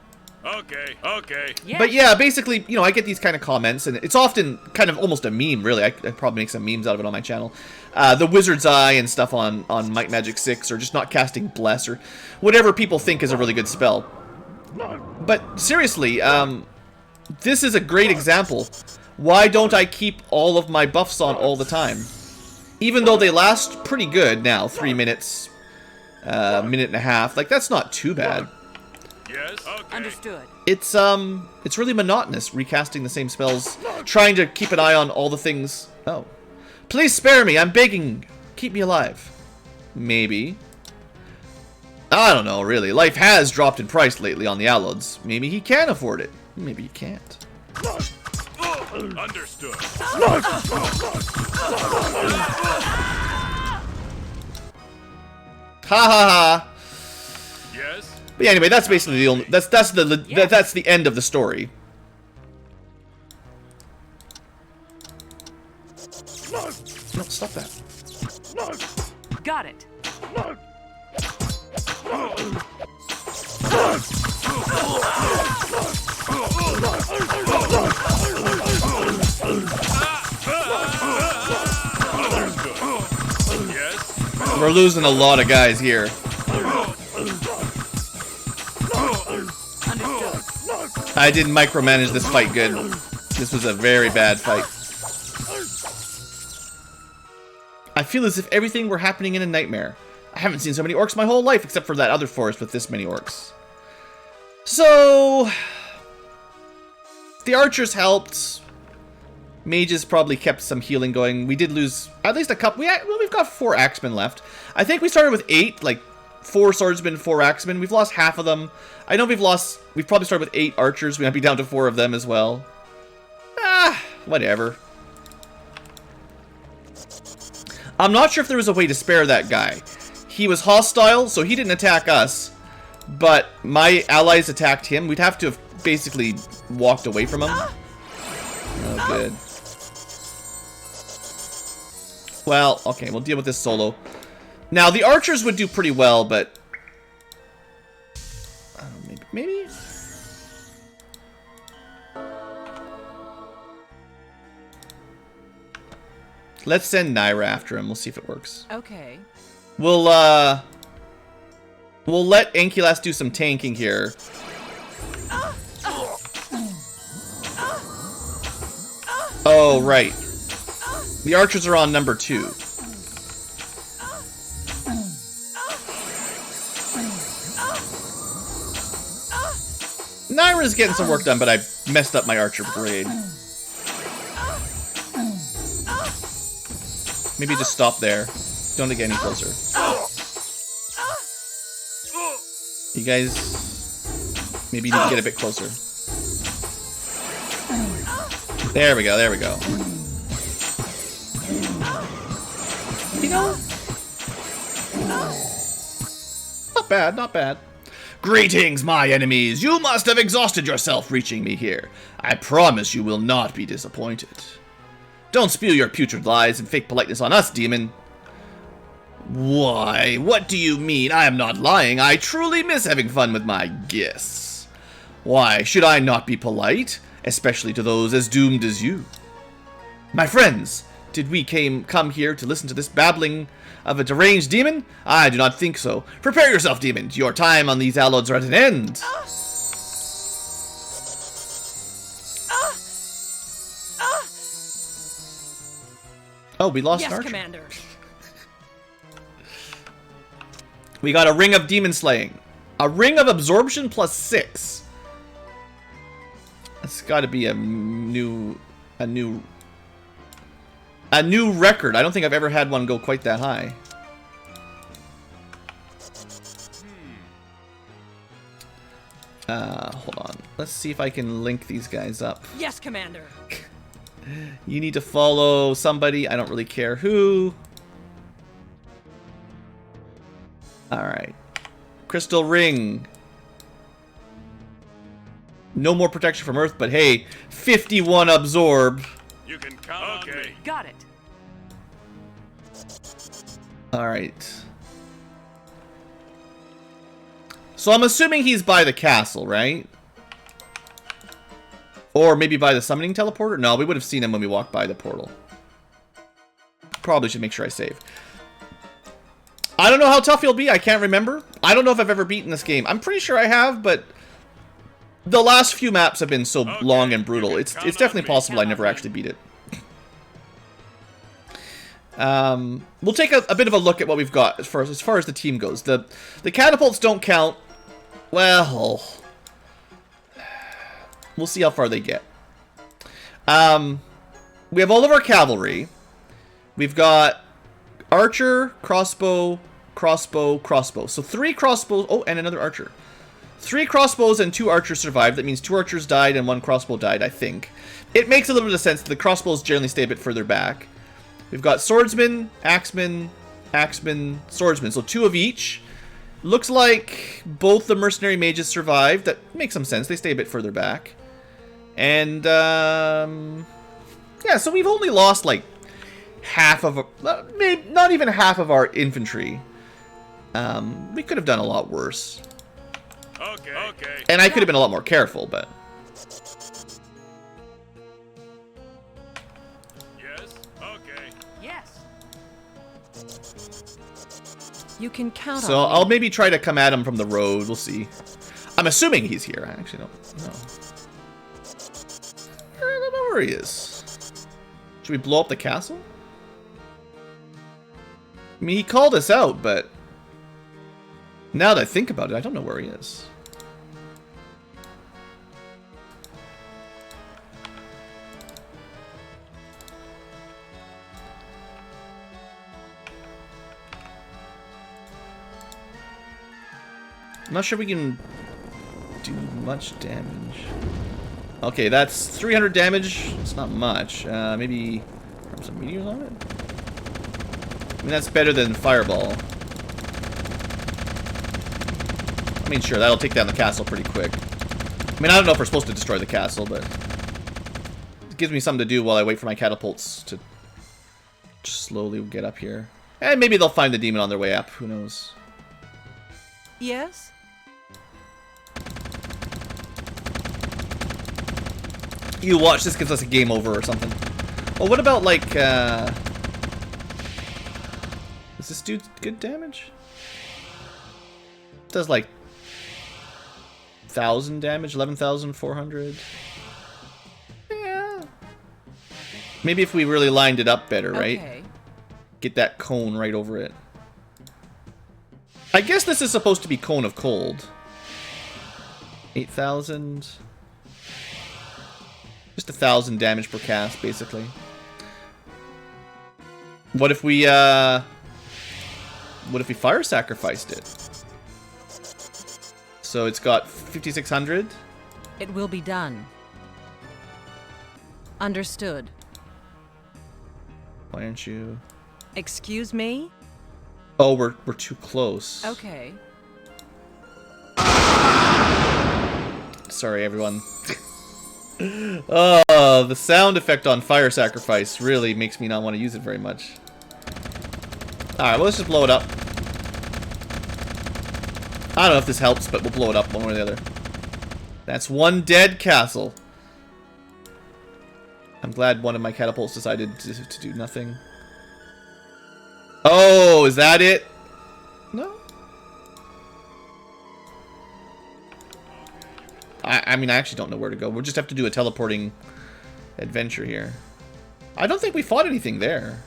Okay. Okay. Yeah. But yeah, basically, you know, I get these kind of comments, and it's often kind of almost a meme, really. I probably make some memes out of it on my channel. The Wizard's Eye and stuff on Might Magic 6, or just not casting Bless, or whatever people think is a really good spell. But seriously, this is a great example. Why don't I keep all of my buffs on all the time? Even though they last pretty good now, 3 minutes, minute and a half. Like, that's not too bad. Yes. Okay. Understood. It's really monotonous recasting the same spells, trying to keep an eye on all the things. Oh. Please spare me, I'm begging. Keep me alive. Maybe. I don't know, really. Life has dropped in price lately on the Allods. Maybe he can afford it. Maybe he can't. Understood. Ha ha ha. Yes. But yeah, anyway, that's basically the only that's the end of the story. No, stop that. Got it. Understood. Yes. We're losing a lot of guys here. Understood. I didn't micromanage this fight good. This was a very bad fight. I feel as if everything were happening in a nightmare. I haven't seen so many orcs my whole life, except for that other forest with this many orcs. So, the archers helped. Mages probably kept some healing going. We did lose at least a couple. We've got 4 axemen left. I think we started with 8, like 4 swordsmen, 4 axemen. We've lost half of them. I know we've probably started with 8 archers. We might be down to 4 of them as well. Whatever. I'm not sure if there was a way to spare that guy. He was hostile, so he didn't attack us. But my allies attacked him. We'd have to have basically walked away from him. Oh, good. Well, okay, we'll deal with this solo. Now, the archers would do pretty well, but... maybe? Let's send Naira after him. We'll see if it works. Okay. We'll let Ankylad do some tanking here. Oh, right. The archers are on number 2. Naira's getting some work done, but I messed up my archer brigade. Maybe just stop there. Don't get any closer. You guys maybe need to get a bit closer. There we go, there we go. You know, not bad, not bad. Greetings, my enemies. You must have exhausted yourself reaching me here. I promise you will not be disappointed. Don't spew your putrid lies and fake politeness on us, demon. Why, what do you mean? I am not lying. I truly miss having fun with my guests. Why, should I not be polite? Especially to those as doomed as you. My friends, did we come here to listen to this babbling of a deranged demon? I do not think so. Prepare yourself, demons. Your time on these allods are at an end. Oh, we lost an archer. Commander. We got a ring of demon slaying. A ring of absorption plus 6. That's got to be a new record. I don't think I've ever had one go quite that high. Hold on. Let's see if I can link these guys up. Yes, Commander. You need to follow somebody. I don't really care who. Alright. Crystal ring. No more protection from Earth, but hey, 51 absorb. You can count on me. Got it. Alright. So I'm assuming he's by the castle, right? Or maybe by the summoning teleporter? No, we would have seen him when we walked by the portal. Probably should make sure I save. I don't know how tough he'll be. I can't remember. I don't know if I've ever beaten this game. I'm pretty sure I have, but the last few maps have been so long and brutal. It's definitely possible I never actually beat it. We'll take a bit of a look at what we've got as far as the team goes. The catapults don't count. Well, we'll see how far they get. We have all of our cavalry. We've got archer, crossbow, crossbow, crossbow. So 3 crossbows. Oh, and another archer. 3 crossbows and 2 archers survived. That means 2 archers died and 1 crossbow died, I think. It makes a little bit of sense that the crossbows generally stay a bit further back. We've got swordsman, axeman, axeman, swordsman. So 2 of each. Looks like both the mercenary mages survived. That makes some sense. They stay a bit further back. And, yeah, so we've only lost, like, half of... maybe not even half of our infantry. We could have done a lot worse. Okay. And I could have been a lot more careful, but... Yes. Okay. Yes. You can count So on I'll me. maybe try to come at him from the road. We'll see. I'm assuming he's here. I actually don't know. I don't know where he is. Should we blow up the castle? I mean, he called us out, but... now that I think about it, I don't know where he is. I'm not sure we can do much damage. Okay, that's 300 damage. It's not much. Maybe throw some meteors on it? I mean, that's better than Fireball. I mean, sure, that'll take down the castle pretty quick. I mean, I don't know if we're supposed to destroy the castle, but... it gives me something to do while I wait for my catapults to just slowly get up here. And maybe they'll find the demon on their way up. Who knows? Yes? You watch, this gives us a game over or something. Well, what about, like, does this do good damage? It does, like, 1,000 damage, 11,400. Yeah. Maybe if we really lined it up better, right? Okay. Get that cone right over it. I guess this is supposed to be Cone of Cold. 8,000... just 1,000 damage per cast, basically. What if we fire sacrificed it? So it's got 5,600. It will be done. Understood. Why aren't you? Excuse me? Oh, we're too close. Okay. Sorry, everyone. Oh, the sound effect on fire sacrifice really makes me not want to use it very much. Alright, well, let's just blow it up. I don't know if this helps, but we'll blow it up one way or the other. That's one dead castle. I'm glad one of my catapults decided to do nothing. Oh, is that it? No? I mean, I actually don't know where to go. We'll just have to do a teleporting adventure here. I don't think we fought anything there.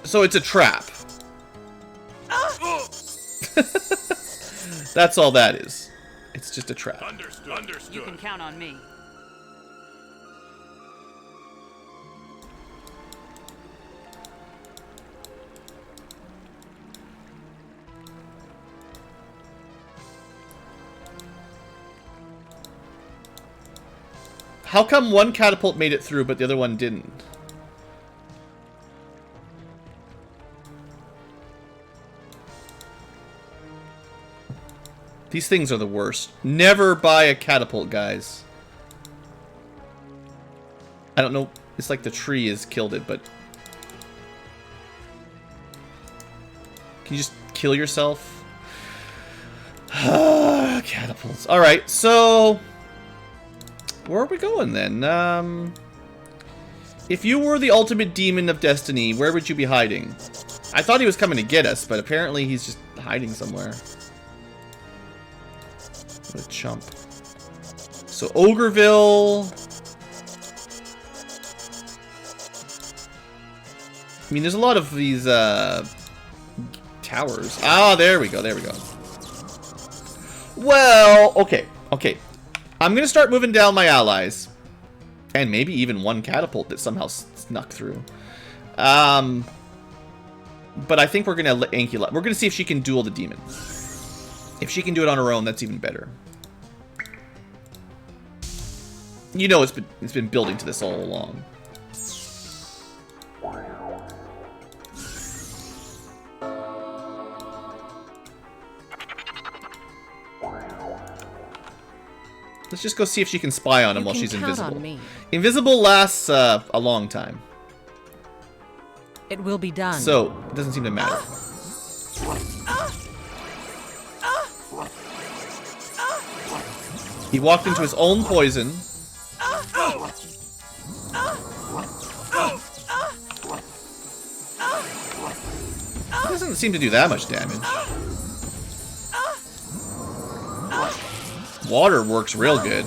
So it's a trap. That's all that is. It's just a trap. Understood. Understood. You can count on me. How come one catapult made it through, but the other one didn't? These things are the worst. Never buy a catapult, guys. I don't know. It's like the tree has killed it, but... Can you just kill yourself? Catapults. Alright, so... Where are we going then? If you were the ultimate demon of destiny, where would you be hiding? I thought he was coming to get us, but apparently he's just hiding somewhere. What a chump. So, Ogreville. I mean, there's a lot of these, towers. Ah, there we go, there we go. Well, okay, okay. I'm gonna start moving down my allies. And maybe even one catapult that somehow snuck through. But I think we're gonna let Ankylad. We're gonna see if she can duel the demon. If she can do it on her own, that's even better. You know it's been building to this all along. Let's just go see if she can spy on him while she's invisible. Invisible lasts a long time. It will be done. So, it doesn't seem to matter. He walked into his own poison. It doesn't seem to do that much damage. Water works real good.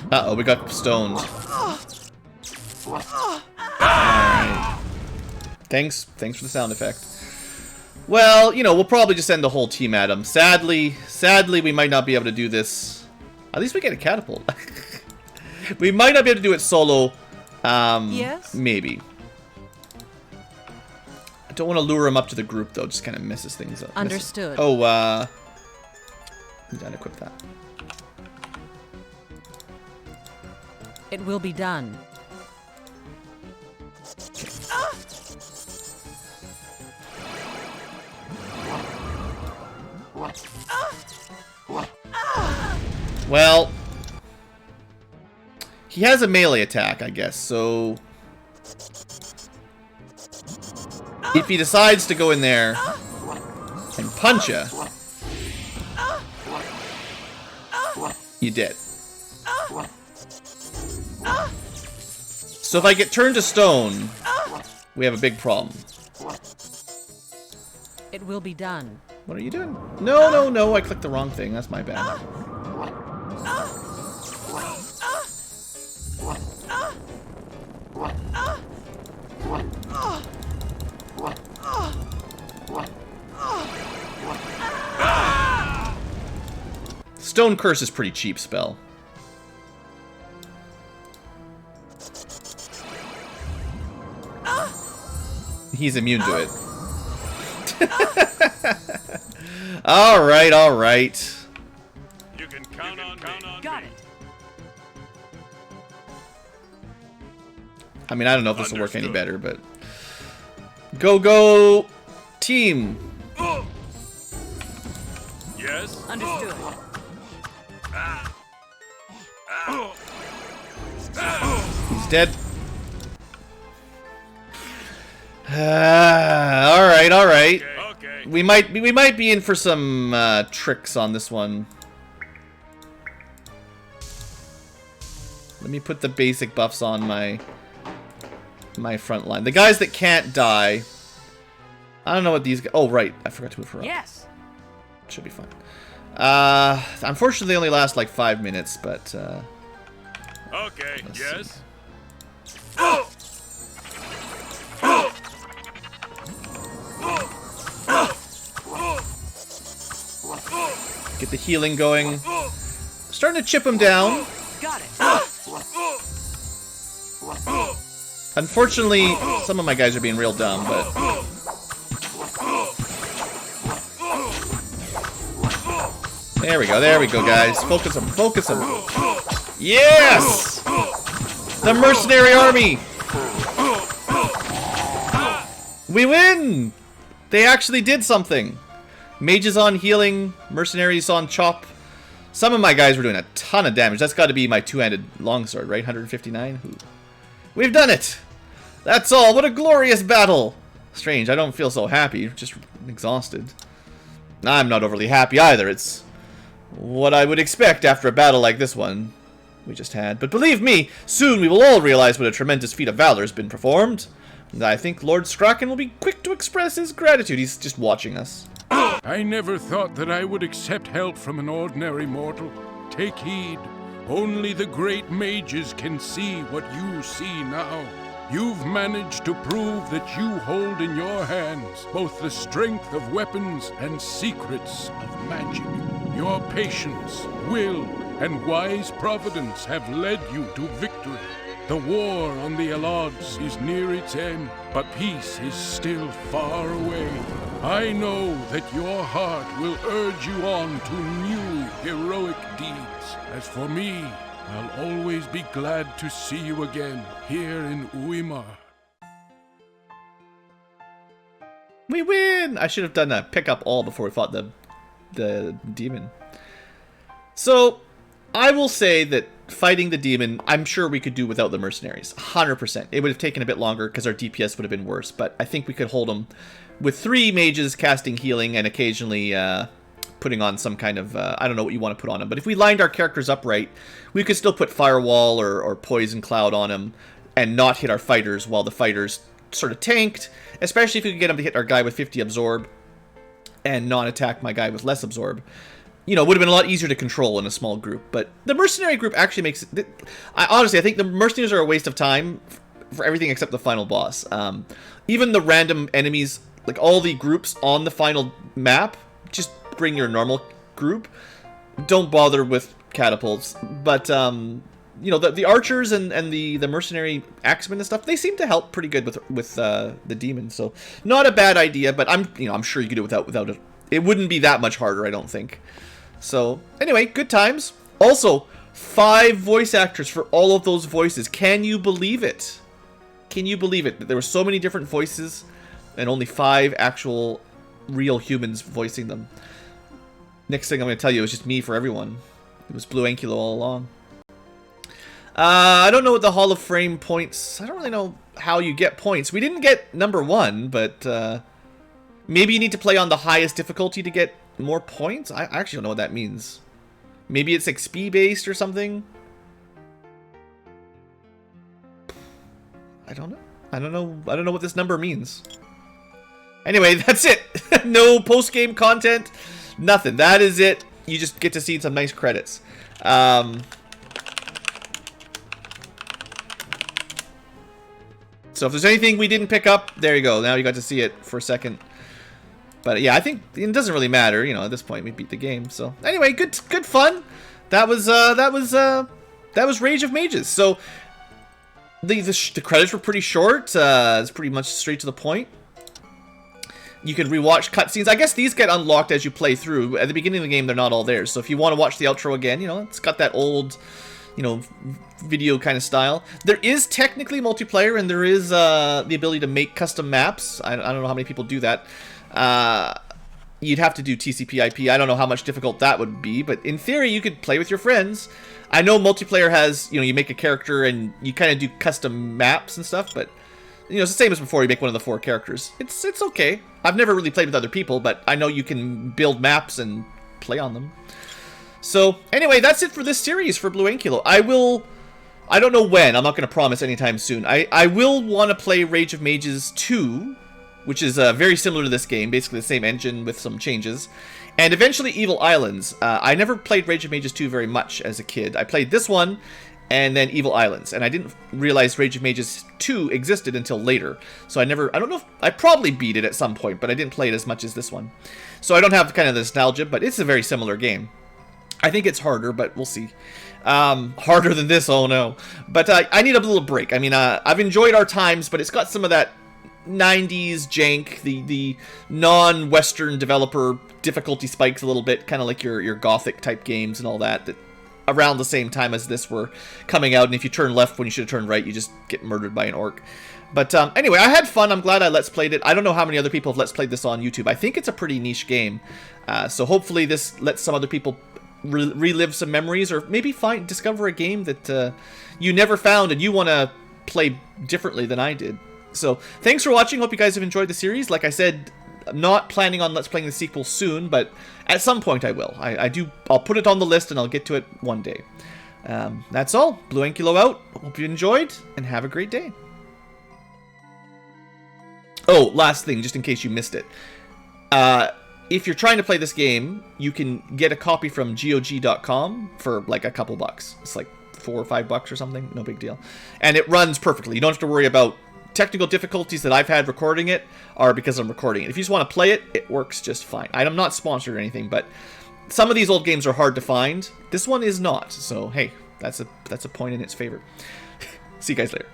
Uh-oh, we got stoned. Alright. Thanks for the sound effect. Well, you know, we'll probably just send the whole team at him. Sadly, we might not be able to do this. At least we get a catapult. We might not be able to do it solo. Yes? Maybe. I don't want to lure him up to the group, though. Just kind of messes things up. Understood. Oh, I need to unequip that. It will be done. Well, he has a melee attack, I guess, so if he decides to go in there and punch you, you dead. So if I get turned to stone, we have a big problem. It will be done. What are you doing? No, no, no, I clicked the wrong thing. That's my bad. Stone Curse is pretty cheap spell. He's immune to it. Alright, alright. You can count on me. Got it. I mean, I don't know if this will work any better, but... Go, go, team. Yes. Understood. He's dead. All right, all right. Okay. We might be in for some tricks on this one. Let me put the basic buffs on my front line. The guys that can't die. I don't know what these guys... Oh, right. I forgot to move her up. Yes. Should be fine. Unfortunately, they only last like 5 minutes, but... Okay. Yes. Get the healing going. Starting to chip him down. Got it. Unfortunately, some of my guys are being real dumb, but... There we go, guys. Focus them, focus them. Yes! The mercenary army! We win! They actually did something. Mages on healing, mercenaries on chop. Some of my guys were doing a ton of damage. That's got to be my two-handed longsword, right? 159? Ooh. We've done it! That's all. What a glorious battle! Strange, I don't feel so happy. Just exhausted. I'm not overly happy either. It's what I would expect after a battle like this one we just had. But believe me, soon we will all realize what a tremendous feat of valor has been performed. And I think Lord Strachan will be quick to express his gratitude. He's just watching us. I never thought that I would accept help from an ordinary mortal. Take heed. Only the great mages can see what you see now. You've managed to prove that you hold in your hands both the strength of weapons and secrets of magic. Your patience, will, and wise providence have led you to victory. The war on the Allods is near its end, but peace is still far away. I know that your heart will urge you on to new heroic deeds. As for me, I'll always be glad to see you again here in Uimar. We win! I should have done a pick up all before we fought the demon. So, I will say that fighting the demon, I'm sure we could do without the mercenaries. 100%. It would have taken a bit longer because our DPS would have been worse, but I think we could hold them with 3 mages casting healing and occasionally putting on some kind of, I don't know what you want to put on them, but if we lined our characters up right, we could still put Firewall or Poison Cloud on them and not hit our fighters while the fighters sort of tanked, especially if we could get them to hit our guy with 50 Absorb and not attack my guy with less Absorb. You know, it would have been a lot easier to control in a small group, but the mercenary group actually makes it... Honestly, I think the mercenaries are a waste of time for everything except the final boss. Even the random enemies, like all the groups on the final map, just bring your normal group. Don't bother with catapults, but you know, the archers and the mercenary axemen and stuff, they seem to help pretty good with the demons. So not a bad idea, but I'm sure you could do it without it. It wouldn't be that much harder, I don't think. So anyway, good times. Also, 5 voice actors for all of those voices. Can you believe it? Can you believe it? There were so many different voices and only 5 actual real humans voicing them. Next thing I'm going to tell you is just me for everyone. It was BlueAnkylo all along. I don't know what the Hall of Fame points... I don't really know how you get points. We didn't get number 1, but maybe you need to play on the highest difficulty to get more points? I actually don't know what that means. Maybe it's XP based or something? I don't know. I don't know what this number means. Anyway, that's it. No post-game content. Nothing. That is it. You just get to see some nice credits. So if there's anything we didn't pick up, there you go. Now you got to see it for a second. But yeah, I think it doesn't really matter. You know, at this point we beat the game. So anyway, good fun. That was Rage of Mages. So the credits were pretty short. It's pretty much straight to the point. You can rewatch cutscenes. I guess these get unlocked as you play through. At the beginning of the game, they're not all there. So if you want to watch the outro again, you know, it's got that old you know, video kind of style. There is technically multiplayer, and there is the ability to make custom maps. I don't know how many people do that. You'd have to do TCP/IP. I don't know how much difficult that would be, but in theory, you could play with your friends. I know multiplayer has, you know, you make a character and you kind of do custom maps and stuff, but you know, it's the same as before. You make one of the 4 characters. It's okay. I've never really played with other people, but I know you can build maps and play on them. So anyway, that's it for this series for BlueAnkylo. I don't know when. I'm not going to promise anytime soon. I will want to play Rage of Mages 2, which is very similar to this game, basically the same engine with some changes. And eventually Evil Islands. I never played Rage of Mages 2 very much as a kid. I played this one and then Evil Islands. And I didn't realize Rage of Mages 2 existed until later. So I don't know if, I probably beat it at some point, but I didn't play it as much as this one. So I don't have kind of the nostalgia, but it's a very similar game. I think it's harder, but we'll see. Harder than this, oh no. But I need a little break. I mean, I've enjoyed our times, but it's got some of that 90s jank, the non-Western developer difficulty spikes a little bit, kind of like your Gothic type games and all that around the same time as this were coming out, and if you turn left when you should have turned right, you just get murdered by an orc. But anyway, I had fun. I'm glad I Let's Played it. I don't know how many other people have Let's Played this on YouTube. I think it's a pretty niche game. So hopefully this lets some other people relive some memories, or maybe discover a game that you never found and you want to play differently than I did. So thanks for watching. Hope you guys have enjoyed the series. Like I said, I'm not planning on Let's Playing the sequel soon, but at some point I will. I'll put it on the list and I'll get to it one day. That's all. BlueAnkylo out. Hope you enjoyed and have a great day. Oh, last thing, just in case you missed it. If you're trying to play this game, you can get a copy from GOG.com for like a couple bucks. It's like $4 or $5 or something. No big deal. And it runs perfectly. You don't have to worry about technical difficulties that I've had recording it are because I'm recording it. If you just want to play it, it works just fine. I'm not sponsored or anything, but some of these old games are hard to find. This one is not. So, hey, that's a point in its favor. See you guys later.